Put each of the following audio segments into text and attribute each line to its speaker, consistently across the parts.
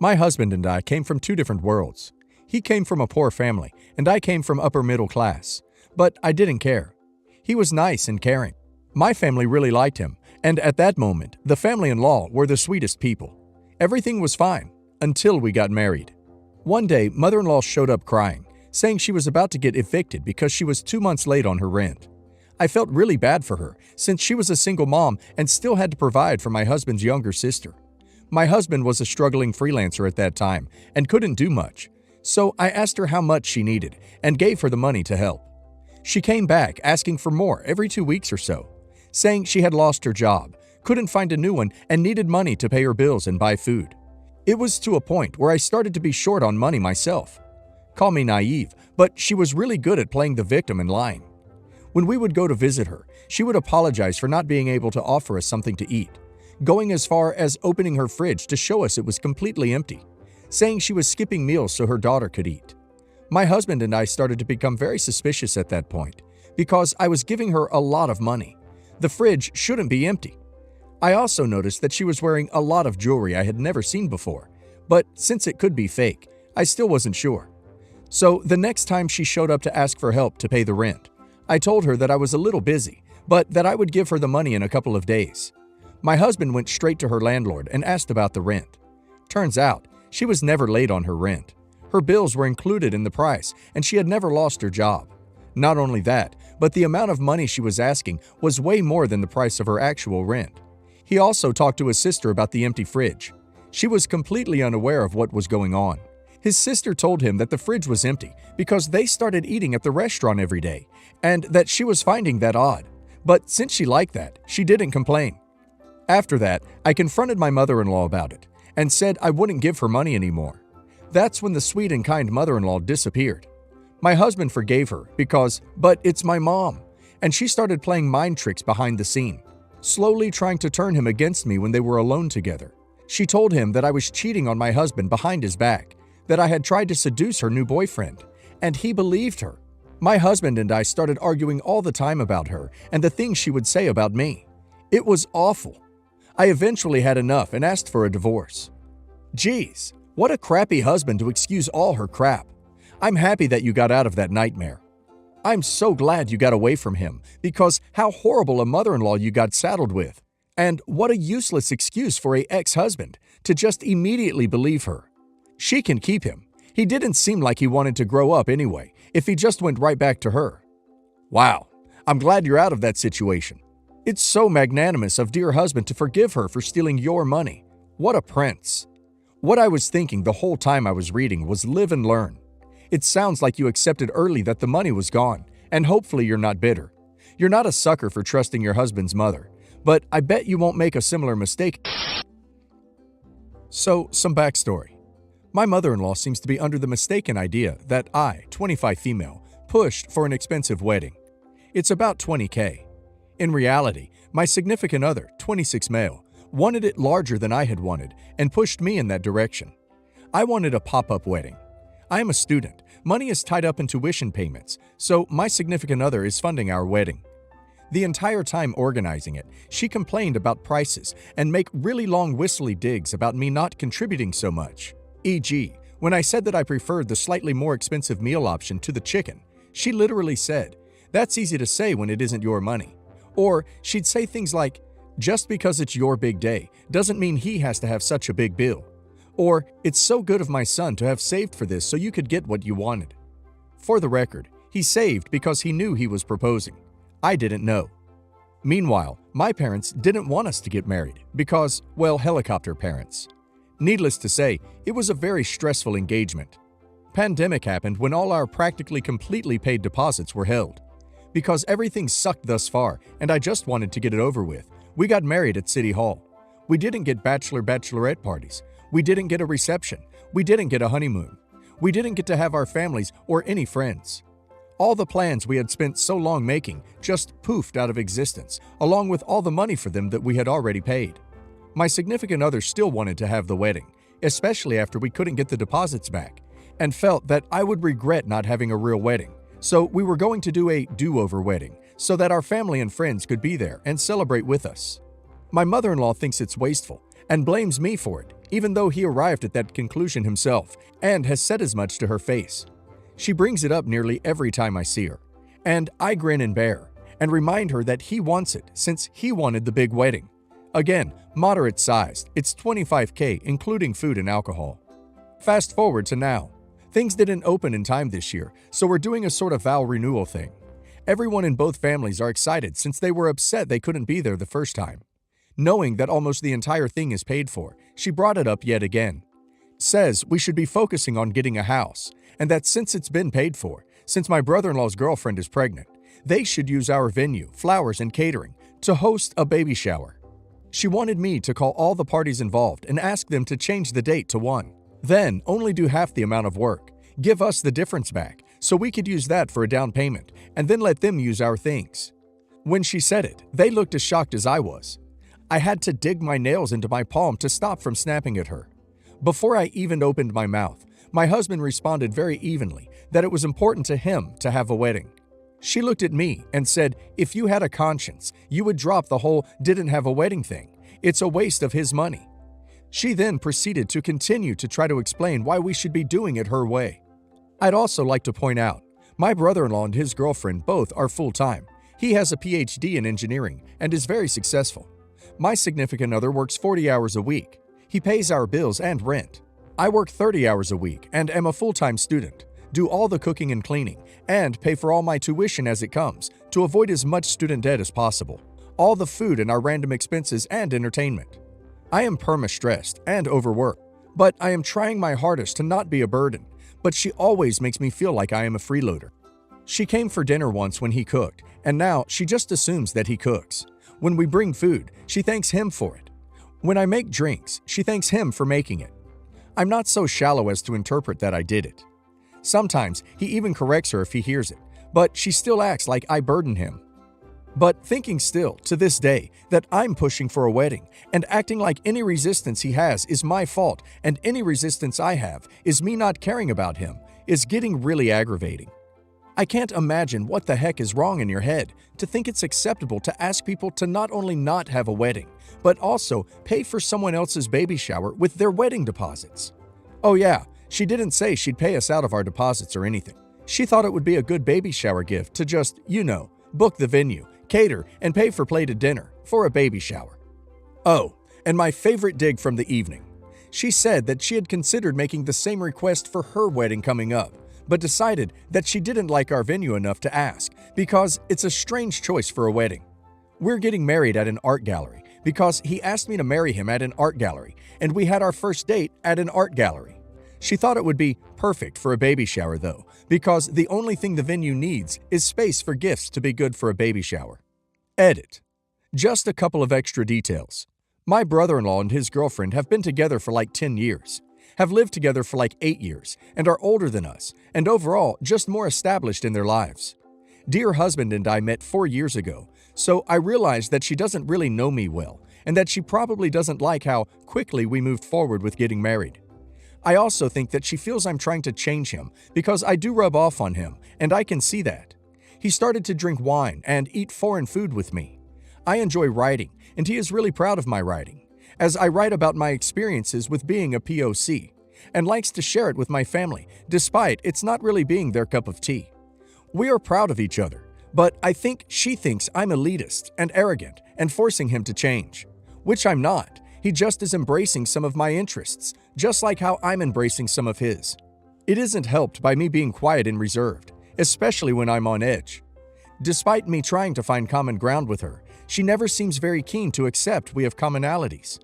Speaker 1: My husband and I came from two different worlds. He came from a poor family, and I came from upper middle class. But I didn't care. He was nice and caring. My family really liked him, and at that moment, the family-in-law were the sweetest people. Everything was fine, until we got married. One day, mother-in-law showed up crying, saying she was about to get evicted because she was 2 months late on her rent. I felt really bad for her, since she was a single mom and still had to provide for my husband's younger sister. My husband was a struggling freelancer at that time and couldn't do much, so I asked her how much she needed and gave her the money to help. She came back asking for more every 2 weeks or so, saying she had lost her job, couldn't find a new one, and needed money to pay her bills and buy food. It was to a point where I started to be short on money myself. Call me naive, but she was really good at playing the victim and lying. When we would go to visit her, she would apologize for not being able to offer us something to eat, going as far as opening her fridge to show us it was completely empty, saying she was skipping meals so her daughter could eat. My husband and I started to become very suspicious at that point, because I was giving her a lot of money. The fridge shouldn't be empty. I also noticed that she was wearing a lot of jewelry I had never seen before, but since it could be fake, I still wasn't sure. So the next time she showed up to ask for help to pay the rent, I told her that I was a little busy, but that I would give her the money in a couple of days. My husband went straight to her landlord and asked about the rent. Turns out, she was never late on her rent. Her bills were included in the price, and she had never lost her job. Not only that, but the amount of money she was asking was way more than the price of her actual rent. He also talked to his sister about the empty fridge. She was completely unaware of what was going on. His sister told him that the fridge was empty because they started eating at the restaurant every day, and that she was finding that odd. But since she liked that, she didn't complain. After that, I confronted my mother-in-law about it and said I wouldn't give her money anymore. That's when the sweet and kind mother-in-law disappeared. My husband forgave her because, but it's my mom, and she started playing mind tricks behind the scene, slowly trying to turn him against me when they were alone together. She told him that I was cheating on my husband behind his back, that I had tried to seduce her new boyfriend, and he believed her. My husband and I started arguing all the time about her and the things she would say about me. It was awful. I eventually had enough and asked for a divorce. Geez, what a crappy husband to excuse all her crap. I'm happy that you got out of that nightmare. I'm so glad you got away from him, because how horrible a mother-in-law you got saddled with. And what a useless excuse for an ex-husband to just immediately believe her. She can keep him. He didn't seem like he wanted to grow up anyway, if he just went right back to her. Wow, I'm glad you're out of that situation. It's so magnanimous of dear husband to forgive her for stealing your money. What a prince. What I was thinking the whole time I was reading was live and learn. It sounds like you accepted early that the money was gone, and hopefully you're not bitter. You're not a sucker for trusting your husband's mother, but I bet you won't make a similar mistake. So, some backstory. My mother-in-law seems to be under the mistaken idea that I, 25 female, pushed for an expensive wedding. It's about $20K. In reality, my significant other, 26 male, wanted it larger than I had wanted and pushed me in that direction. I wanted a pop-up wedding. I am a student. Money is tied up in tuition payments, so my significant other is funding our wedding. The entire time organizing it, she complained about prices and make really long whistly digs about me not contributing so much. E.g., when I said that I preferred the slightly more expensive meal option to the chicken, she literally said, "That's easy to say when it isn't your money." Or she'd say things like, "Just because it's your big day doesn't mean he has to have such a big bill." Or, "It's so good of my son to have saved for this so you could get what you wanted." For the record, he saved because he knew he was proposing. I didn't know. Meanwhile, my parents didn't want us to get married because, well, helicopter parents. Needless to say, it was a very stressful engagement. Pandemic happened when all our practically completely paid deposits were held. Because everything sucked thus far and I just wanted to get it over with, we got married at City Hall. We didn't get bachelorette parties. We didn't get a reception. We didn't get a honeymoon. We didn't get to have our families or any friends. All the plans we had spent so long making just poofed out of existence, along with all the money for them that we had already paid. My significant other still wanted to have the wedding, especially after we couldn't get the deposits back, and felt that I would regret not having a real wedding. So we were going to do a do-over wedding so that our family and friends could be there and celebrate with us. My mother-in-law thinks it's wasteful and blames me for it, even though he arrived at that conclusion himself and has said as much to her face. She brings it up nearly every time I see her, and I grin and bear and remind her that he wants it since he wanted the big wedding. Again, moderate sized, it's $25K including food and alcohol. Fast forward to now. Things didn't open in time this year, so we're doing a sort of vow renewal thing. Everyone in both families are excited since they were upset they couldn't be there the first time. Knowing that almost the entire thing is paid for, she brought it up yet again. Says we should be focusing on getting a house, and that since it's been paid for, since my brother-in-law's girlfriend is pregnant, they should use our venue, flowers, and catering to host a baby shower. She wanted me to call all the parties involved and ask them to change the date to one. Then only do half the amount of work, give us the difference back, so we could use that for a down payment, and then let them use our things. When she said it, they looked as shocked as I was. I had to dig my nails into my palm to stop from snapping at her. Before I even opened my mouth, my husband responded very evenly that it was important to him to have a wedding. She looked at me and said, if you had a conscience, you would drop the whole didn't have a wedding thing. It's a waste of his money. She then proceeded to continue to try to explain why we should be doing it her way. I'd also like to point out, my brother-in-law and his girlfriend both are full-time. He has a PhD in engineering and is very successful. My significant other works 40 hours a week. He pays our bills and rent. I work 30 hours a week and am a full-time student, do all the cooking and cleaning, and pay for all my tuition as it comes to avoid as much student debt as possible, all the food and our random expenses and entertainment. I am perma-stressed and overworked, but I am trying my hardest to not be a burden, but she always makes me feel like I am a freeloader. She came for dinner once when he cooked, and now she just assumes that he cooks. When we bring food, she thanks him for it. When I make drinks, she thanks him for making it. I'm not so shallow as to interpret that I did it. Sometimes he even corrects her if he hears it, but she still acts like I burden him. But thinking still, to this day, that I'm pushing for a wedding and acting like any resistance he has is my fault and any resistance I have is me not caring about him is getting really aggravating. I can't imagine what the heck is wrong in your head to think it's acceptable to ask people to not only not have a wedding, but also pay for someone else's baby shower with their wedding deposits. Oh yeah, she didn't say she'd pay us out of our deposits or anything. She thought it would be a good baby shower gift to just, book the venue, cater, and pay for plated dinner for a baby shower. Oh, and my favorite dig from the evening. She said that she had considered making the same request for her wedding coming up, but decided that she didn't like our venue enough to ask because it's a strange choice for a wedding. We're getting married at an art gallery because he asked me to marry him at an art gallery, and we had our first date at an art gallery. She thought it would be perfect for a baby shower though, because the only thing the venue needs is space for gifts to be good for a baby shower. Edit. Just a couple of extra details. My brother-in-law and his girlfriend have been together for like 10 years, have lived together for like 8 years, and are older than us, and overall just more established in their lives. Dear husband and I met 4 years ago, so I realized that she doesn't really know me well, and that she probably doesn't like how quickly we moved forward with getting married. I also think that she feels I'm trying to change him because I do rub off on him, and I can see that. He started to drink wine and eat foreign food with me. I enjoy writing, and he is really proud of my writing, as I write about my experiences with being a POC, and likes to share it with my family, despite it's not really being their cup of tea. We are proud of each other, but I think she thinks I'm elitist and arrogant and forcing him to change, which I'm not. He just is embracing some of my interests, just like how I'm embracing some of his. It isn't helped by me being quiet and reserved, especially when I'm on edge. Despite me trying to find common ground with her, she never seems very keen to accept we have commonalities.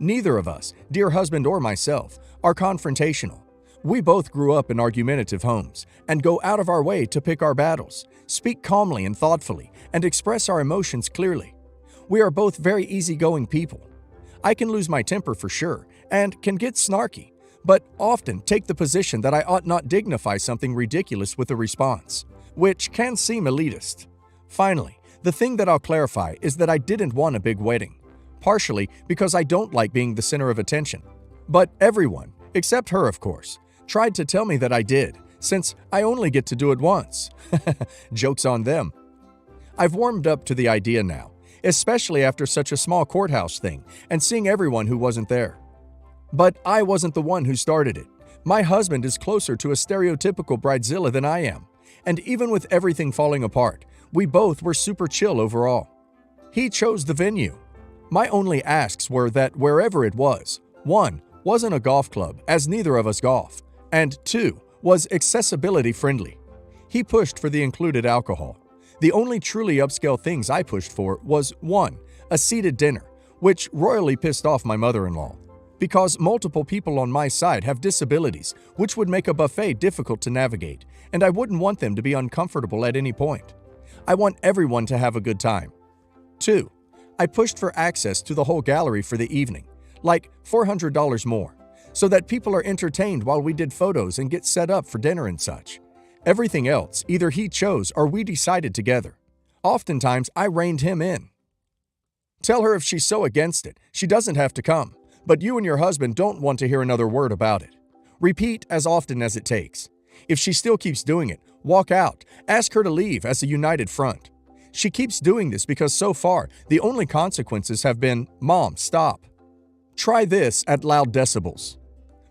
Speaker 1: Neither of us, dear husband or myself, are confrontational. We both grew up in argumentative homes and go out of our way to pick our battles, speak calmly and thoughtfully, and express our emotions clearly. We are both very easygoing people. I can lose my temper for sure and can get snarky, but often take the position that I ought not dignify something ridiculous with a response, which can seem elitist. Finally, the thing that I'll clarify is that I didn't want a big wedding, partially because I don't like being the center of attention. But everyone, except her of course, tried to tell me that I did, since I only get to do it once. Joke's on them. I've warmed up to the idea now, especially after such a small courthouse thing and seeing everyone who wasn't there. But I wasn't the one who started it. My husband is closer to a stereotypical bridezilla than I am, and even with everything falling apart, we both were super chill overall. He chose the venue. My only asks were that wherever it was, 1. wasn't a golf club, as neither of us golf, and 2. was accessibility friendly. He pushed for the included alcohol. The only truly upscale things I pushed for was 1. a seated dinner, which royally pissed off my mother-in-law, because multiple people on my side have disabilities, which would make a buffet difficult to navigate, and I wouldn't want them to be uncomfortable at any point. I want everyone to have a good time. 2. I pushed for access to the whole gallery for the evening, like $400 more, so that people are entertained while we did photos and get set up for dinner and such. Everything else, either he chose or we decided together. Oftentimes, I reined him in. Tell her if she's so against it, she doesn't have to come, but you and your husband don't want to hear another word about it. Repeat as often as it takes. If she still keeps doing it, walk out, ask her to leave as a united front. She keeps doing this because so far, the only consequences have been, Mom, stop. Try this at loud decibels.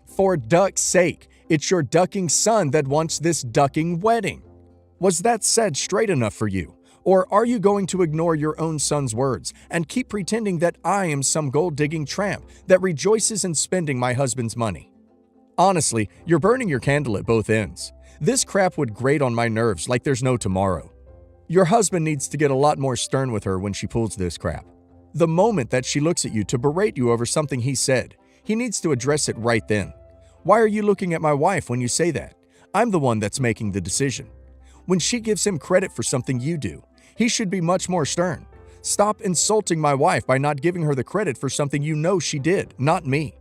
Speaker 1: For duck's sake, it's your ducking son that wants this ducking wedding. Was that said straight enough for you? Or are you going to ignore your own son's words and keep pretending that I am some gold-digging tramp that rejoices in spending my husband's money? Honestly, you're burning your candle at both ends. This crap would grate on my nerves like there's no tomorrow. Your husband needs to get a lot more stern with her when she pulls this crap. The moment that she looks at you to berate you over something he said, he needs to address it right then. Why are you looking at my wife when you say that? I'm the one that's making the decision. When she gives him credit for something you do, he should be much more stern. Stop insulting my wife by not giving her the credit for something you know she did, not me.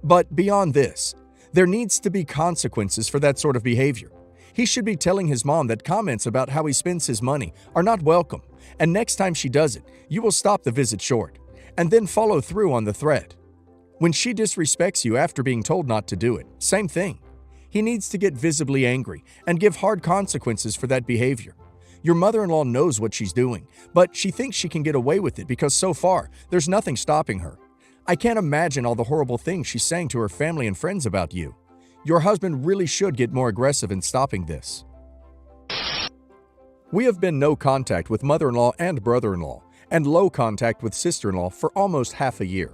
Speaker 1: But beyond this, there needs to be consequences for that sort of behavior. He should be telling his mom that comments about how he spends his money are not welcome, and next time she does it, you will stop the visit short, and then follow through on the threat. When she disrespects you after being told not to do it, same thing. He needs to get visibly angry and give hard consequences for that behavior. Your mother-in-law knows what she's doing, but she thinks she can get away with it because so far, there's nothing stopping her. I can't imagine all the horrible things she's saying to her family and friends about you. Your husband really should get more aggressive in stopping this. We have been no contact with mother-in-law and brother-in-law, and low contact with sister-in-law for almost half a year.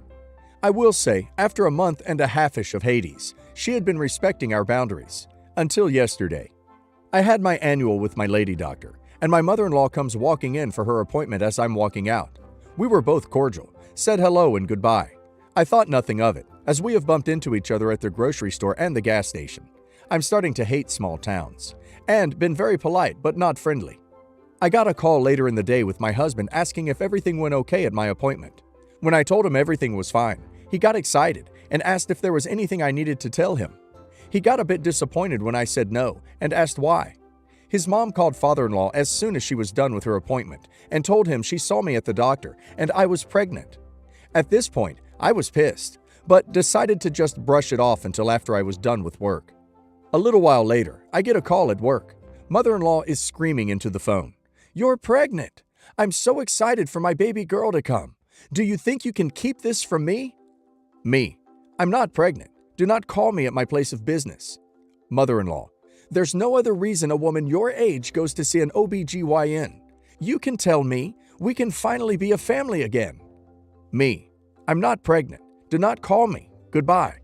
Speaker 1: I will say, after a month and a half-ish of Hades, she had been respecting our boundaries. Until yesterday. I had my annual with my lady doctor, and my mother-in-law comes walking in for her appointment as I'm walking out. We were both cordial, said hello and goodbye. I thought nothing of it, as we have bumped into each other at the grocery store and the gas station. I'm starting to hate small towns, and been very polite but not friendly. I got a call later in the day with my husband asking if everything went okay at my appointment. When I told him everything was fine, he got excited and asked if there was anything I needed to tell him. He got a bit disappointed when I said no and asked why. His mom called father-in-law as soon as she was done with her appointment and told him she saw me at the doctor and I was pregnant. At this point, I was pissed, but decided to just brush it off until after I was done with work. A little while later, I get a call at work. Mother-in-law is screaming into the phone. "You're pregnant! I'm so excited for my baby girl to come. Do you think you can keep this from me?" Me. I'm not pregnant. Do not call me at my place of business. Mother-in-law. There's no other reason a woman your age goes to see an OBGYN. You can tell me. We can finally be a family again. Me. I'm not pregnant. Do not call me. Goodbye.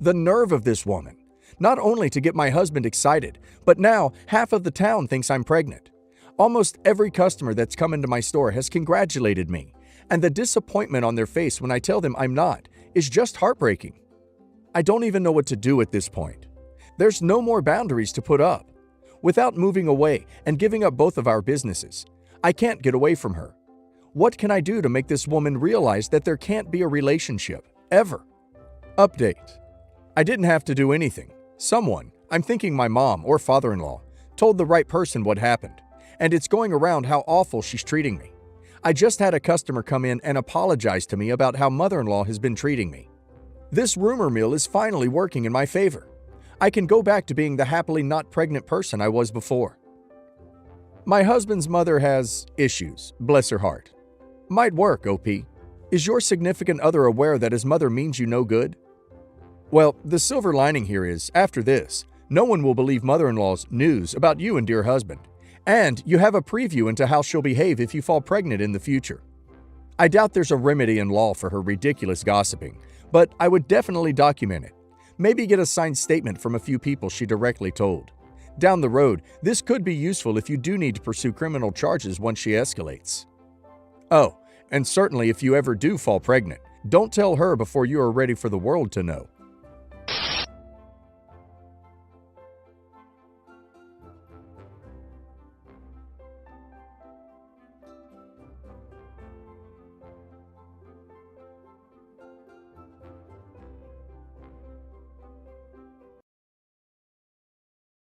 Speaker 1: The nerve of this woman. Not only to get my husband excited, but now half of the town thinks I'm pregnant. Almost every customer that's come into my store has congratulated me, and the disappointment on their face when I tell them I'm not is just heartbreaking. I don't even know what to do at this point. There's no more boundaries to put up. Without moving away and giving up both of our businesses, I can't get away from her. What can I do to make this woman realize that there can't be a relationship, ever? Update. I didn't have to do anything. Someone, I'm thinking my mom or father-in-law, told the right person what happened, and it's going around how awful she's treating me. I just had a customer come in and apologize to me about how mother-in-law has been treating me. This rumor mill is finally working in my favor. I can go back to being the happily not pregnant person I was before. My husband's mother has issues, bless her heart. Might work, OP. Is your significant other aware that his mother means you no good? Well, the silver lining here is, after this, no one will believe mother-in-law's news about you and dear husband. And you have a preview into how she'll behave if you fall pregnant in the future. I doubt there's a remedy in law for her ridiculous gossiping, but I would definitely document it. Maybe get a signed statement from a few people she directly told. Down the road, this could be useful if you do need to pursue criminal charges once she escalates. Oh, and certainly if you ever do fall pregnant, don't tell her before you are ready for the world to know.